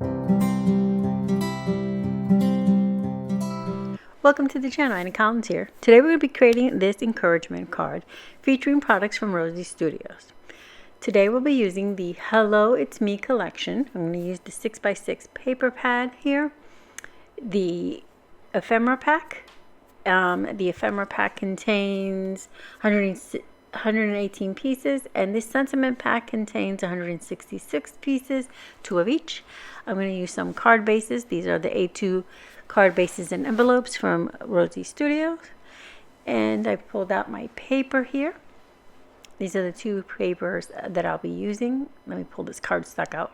Welcome to the channel, Annie Collins here. Today we're going to be creating this encouragement card featuring products from Rosie Studios. Today we'll be using the Hello It's Me collection. I'm going to use the 6x6 paper pad here, the ephemera pack. The ephemera pack contains 118 pieces, and this sentiment pack contains 166 pieces, 2 of each. I'm going to use some card bases. These are the A2 card bases and envelopes from Rosie Studios. And I pulled out my paper here. These are the 2 papers that I'll be using. Let me pull this cardstock out.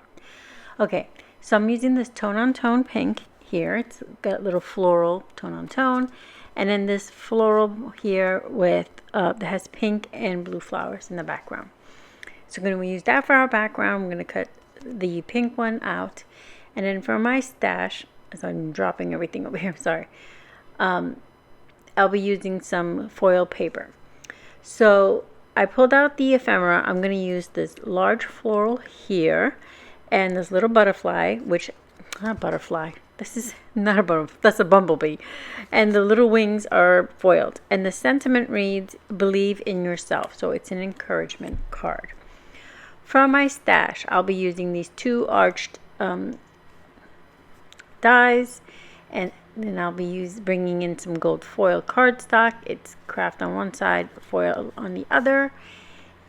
Okay, so I'm using this tone-on-tone pink here. It's got a little floral tone-on-tone. And then this floral here with that has pink and blue flowers in the background. So we're going to use that for our background. I'm going to cut the pink one out. And then for my stash, so I'm dropping everything over here, sorry. I'll be using some foil paper. So I pulled out the ephemera. I'm going to use this large floral here and this little butterfly, which, not butterfly, this is not a butterfly, that's a bumblebee. And the little wings are foiled. And the sentiment reads, believe in yourself. So it's an encouragement card. For my stash, I'll be using these 2 arched dies, and then I'll be bringing in some gold foil cardstock. It's craft on one side, foil on the other,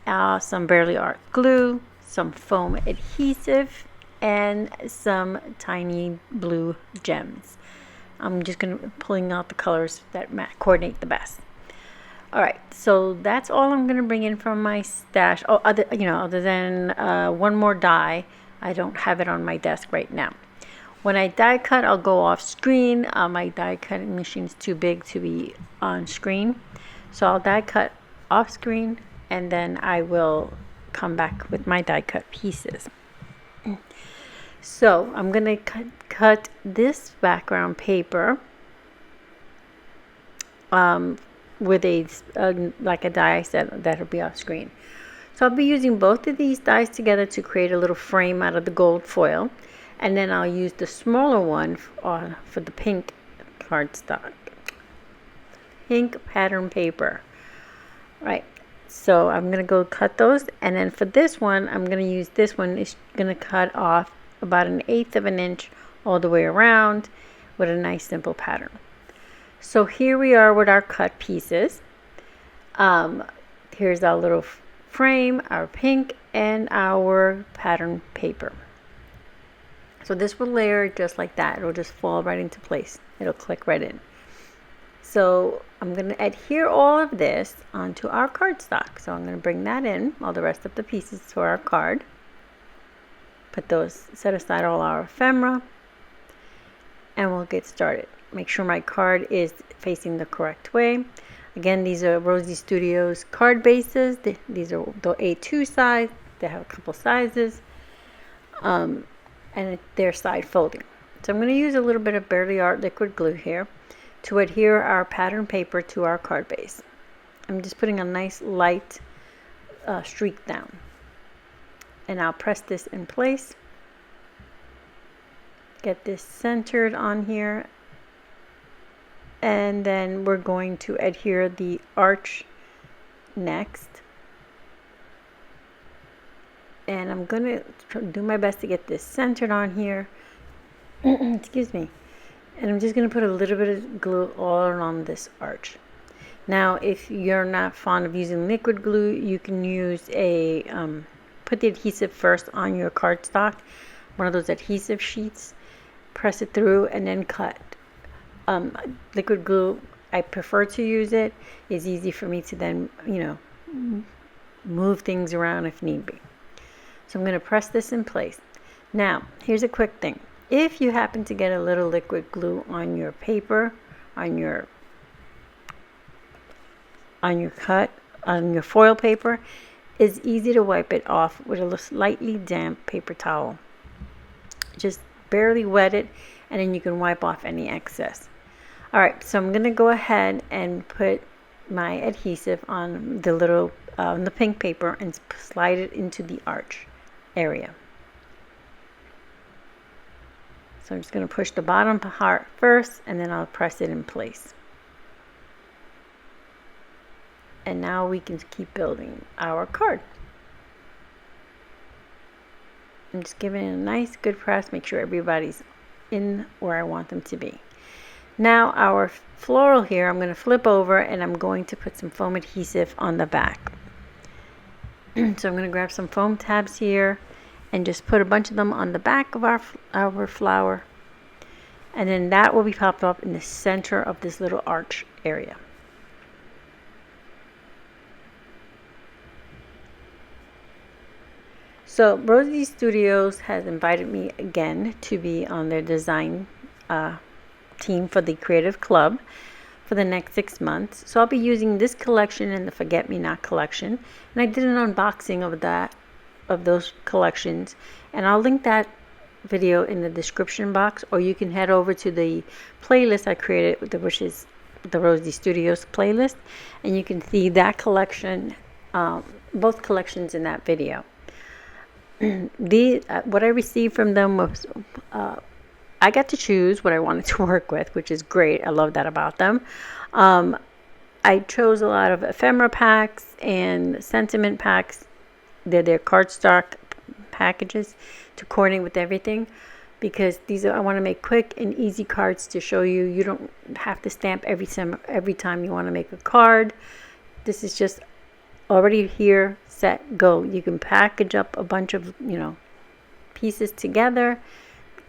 some Barely Art glue, some foam adhesive, and some tiny blue gems. I'm just going to pulling out the colors that coordinate the best. All right, so that's all I'm going to bring in from my stash. Oh, other than one more die, I don't have it on my desk right now. When I die cut, I'll go off screen. My die cutting machine is too big to be on screen. So I'll die cut off screen, and then I will come back with my die cut pieces. So I'm going to cut this background paper with like a die I said that'll be off screen. So I'll be using both of these dies together to create a little frame out of the gold foil. And then I'll use the smaller one for the pink cardstock, pink pattern paper. Right, so I'm going to go cut those. And then for this one, I'm going to use this one. It's going to cut off about 1/8 of an inch all the way around with a nice simple pattern. So here we are with our cut pieces. Here's our little frame, our pink, and our pattern paper. So this will layer just like that. It'll just fall right into place. It'll click right in. So I'm going to adhere all of this onto our cardstock. So I'm going to bring that in, all the rest of the pieces for our card. Put those, set aside all our ephemera, and we'll get started. Make sure my card is facing the correct way. Again, these are Rosie Studios card bases. These are the A2 size. They have a couple sizes. And they're side folding. So I'm going to use a little bit of Barely Art liquid glue here to adhere our pattern paper to our card base. I'm just putting a nice light streak down. And I'll press this in place. Get this centered on here. And then we're going to adhere the arch next. And I'm going to do my best to get this centered on here. Excuse me. And I'm just going to put a little bit of glue all around this arch. Now, if you're not fond of using liquid glue, you can use put the adhesive first on your cardstock, one of those adhesive sheets, press it through, and then cut. Liquid glue, I prefer to use it. It's easy for me to then, move things around if need be. So I'm going to press this in place. Now, here's a quick thing. If you happen to get a little liquid glue on your paper, on your foil paper, it's easy to wipe it off with a slightly damp paper towel. Just barely wet it, and then you can wipe off any excess. All right, so I'm going to go ahead and put my adhesive on the little the pink paper and slide it into the arch area. So I'm just going to push the bottom part first, and then I'll press it in place. And now we can keep building our card. I'm just giving it a nice good press, make sure everybody's in where I want them to be. Now our floral here, I'm going to flip over and I'm going to put some foam adhesive on the back. So I'm going to grab some foam tabs here and just put a bunch of them on the back of our flower. And then that will be popped up in the center of this little arch area. So Rosie Studios has invited me again to be on their design team for the Creative Club for the next 6 months. So I'll be using this collection and the Forget Me Not collection. And I did an unboxing of those collections. And I'll link that video in the description box, or you can head over to the playlist I created, which is the Rosie Studios playlist. And you can see that collection, both collections in that video. What I received from them was I got to choose what I wanted to work with, which is great. I love that about them. I chose a lot of ephemera packs and sentiment packs. They're their cardstock packages to coordinate with everything, because I want to make quick and easy cards to show you. You don't have to stamp every time you want to make a card. This is just already here, set, go. You can package up a bunch of pieces together,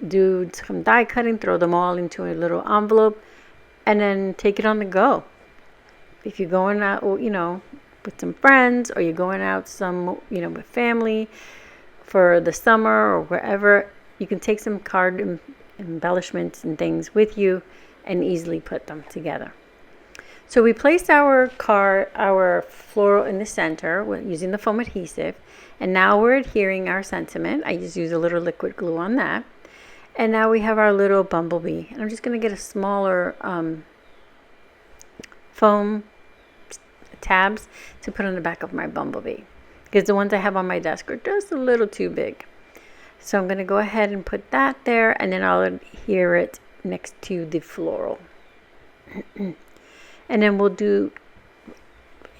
do some die cutting, throw them all into a little envelope, and then take it on the go. If you're going out with some friends, or you're going out with family for the summer or wherever, you can take some card embellishments and things with you and easily put them together. So we placed our floral in the center using the foam adhesive, and now we're adhering our sentiment. I just use a little liquid glue on that. And now we have our little bumblebee. And I'm just going to get a smaller foam tabs to put on the back of my bumblebee, because the ones I have on my desk are just a little too big. So I'm going to go ahead and put that there, and then I'll adhere it next to the floral. And then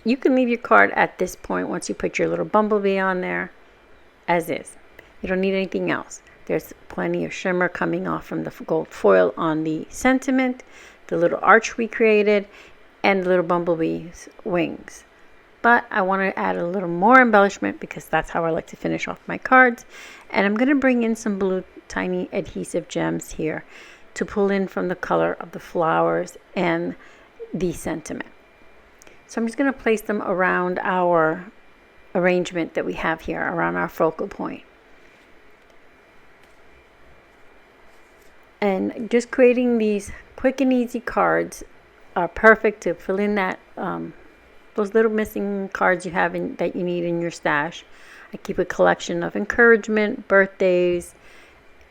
you can leave your card at this point once you put your little bumblebee on there as is. You don't need anything else. There's plenty of shimmer coming off from the gold foil on the sentiment, the little arch we created, and the little bumblebee's wings. But I want to add a little more embellishment, because that's how I like to finish off my cards. And I'm going to bring in some blue tiny adhesive gems here to pull in from the color of the flowers and the sentiment. So I'm just going to place them around our arrangement that we have here, around our focal point. And just creating these quick and easy cards are perfect to fill in that those little missing cards you have that you need in your stash. I keep a collection of encouragement, birthdays,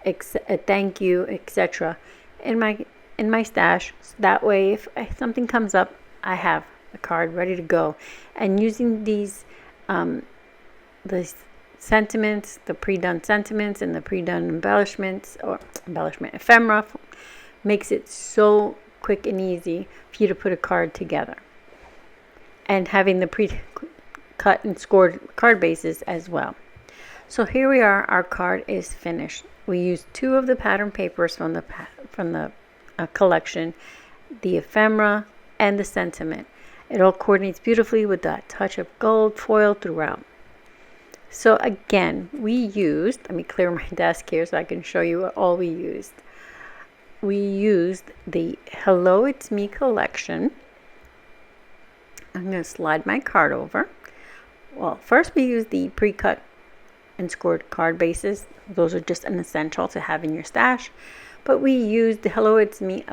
a thank you, etc. in my stash. So that way, if something comes up, I have a card ready to go. And using these the sentiments, the pre-done sentiments and the pre-done embellishment ephemera, makes it so quick and easy for you to put a card together. And having the pre-cut and scored card bases as well. So here we are, our card is finished. We used 2 of the pattern papers from the collection, the ephemera and the sentiment. It all coordinates beautifully with that touch of gold foil throughout. So again, we used, let me clear my desk here so I can show you what all we used. We used the Hello It's Me collection. I'm going to slide my card over. Well, first we used the pre-cut and scored card bases. Those are just an essential to have in your stash. But we used the Hello It's Me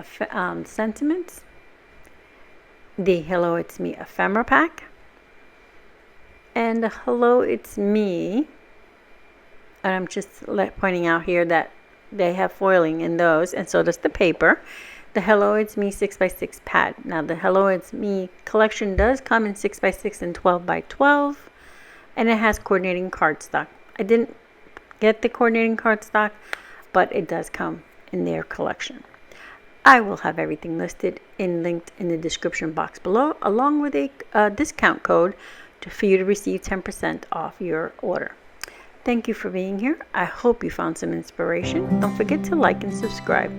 sentiments, the Hello It's Me ephemera pack, and the Hello It's Me. And I'm just pointing out here that they have foiling in those, and so does the paper. The Hello It's Me 6x6 pad. Now the Hello It's Me collection does come in 6x6 and 12x12, and it has coordinating cardstock. I didn't get the coordinating cardstock, but it does come in their collection. I will have everything listed and linked in the description box below, along with a discount code for you to receive 10% off your order. Thank you for being here. I hope you found some inspiration. Don't forget to like and subscribe.